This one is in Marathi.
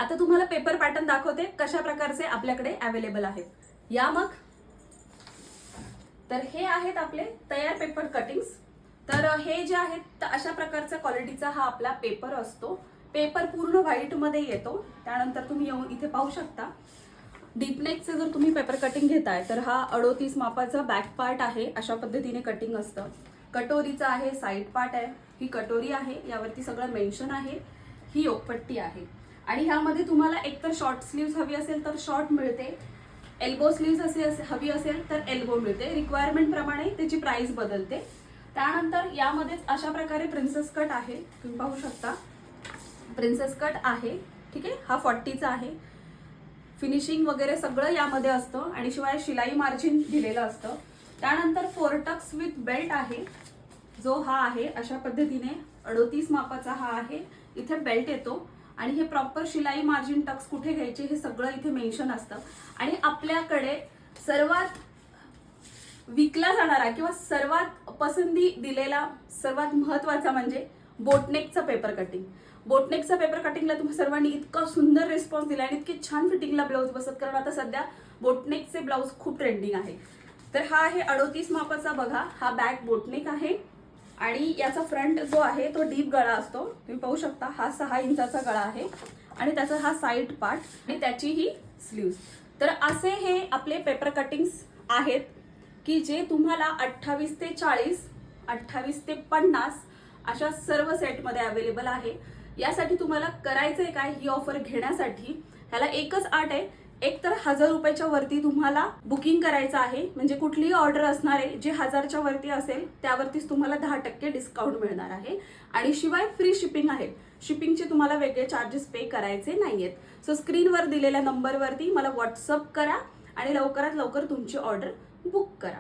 आता तुम्हाला पेपर पॅटर्न दाखवते कशा प्रकारचे आपल्याकडे अवेलेबल आहेत. या मग. तर हे आहेत आपले तयार पेपर कटिंग्स. तर हे जे आहेत तर अशा प्रकारच्या क्वालिटीचा हा आपला पेपर असतो. पेपर पूर्ण व्हाईट मध्ये येतो. त्यानंतर तुम्ही येऊन इथे पाहू शकता. डीपनेकचे जर तुम्ही पेपर कटिंग घेताय तर हा 38 मापाचा बॅक पार्ट आहे. अशा पद्धतीने कटिंग असतं. कटोरीचा आहे, साईड पार्ट आहे. ही कटोरी आहे, यावरती सगळं मेन्शन आहे. ही योकपट्टी आहे. आणि ह्यामध्ये तुम्हाला एकतर शॉर्ट स्लीव्स हवी असेल तर शॉर्ट मिळते, एल्बो स्लीव्स हवी असेल तर एल्बो मिळते. रिक्वायरमेंट प्रमाणे त्याची प्राइस बदलते. त्यानंतर यामध्येच अशा प्रकारे प्रिन्सेस कट आहे. तुम्ही पाहू शकता प्रिन्सेस कट आहे. ठीक आहे. हा 40चा आहे. फिनिशिंग वगैरे सगळं यामध्ये असतं आणि शिवाय शिलाई मार्जिन दिलेलं असतं. त्यानंतर 4 टक्स विथ बेल्ट आहे, जो हा आहे. अशा पद्धतीने 38 मापाचा हा आहे. इथे बेल्ट येतो आणि हे प्रॉपर शिलाई मार्जिन टक्स कुठे घ्यायचे हे सगळं इथे मेन्शन असतं. आणि आपल्याकडे सर्वात विकला जाणारा किंवा सर्वात पसंती दिलेला सर्वात महत्वाचा म्हणजे बोटनेकचा पेपर कटिंग. बोटनेकचा पेपर कटिंगला तुम्ही सर्वांनी इतका सुंदर रिस्पॉन्स दिला आणि इतके छान फिटिंगला ब्लाऊज बसत, कारण आता सध्या बोटनेकचे ब्लाऊज खूप ट्रेंडिंग आहे. तर हा आहे 38 मापाचा. बघा, हा बॅक बोटनेक आहे आणि याचा फ्रंट जो आहे तो डीप गळा असतो. तुम्ही पाहू शकता हा 6 इंचाचा गळा आहे आणि त्याचा हा साईड पार्ट आणि त्याची ही स्लीव्स. तर असे हे आपले पेपर कटिंग्स आहेत की जे तुम्हाला 28 ते 40, 28 ते 50 अशा सर्व सेटमध्ये अवेलेबल आहे. यासाठी तुम्हाला करायचंय काय, ही ऑफर घेण्यासाठी ह्याला एकच अट आहे. एक तर 1000 रुपयाच्या वरती तुम्हाला बुकिंग करायचं आहे. म्हणजे कुठलीही ऑर्डर असणार आहे जे 1000च्या वरती असेल त्यावरतीच तुम्हाला 10% डिस्काउंट मिळणार आहे. आणि शिवाय फ्री शिपिंग आहे. शिपिंगचे तुम्हाला वेगळे चार्जेस पे करायचे नाहीयेत. सो स्क्रीनवर दिलेल्या नंबरवरती मला व्हॉट्सअप करा आणि लवकरात लवकर तुमची ऑर्डर बुक करा.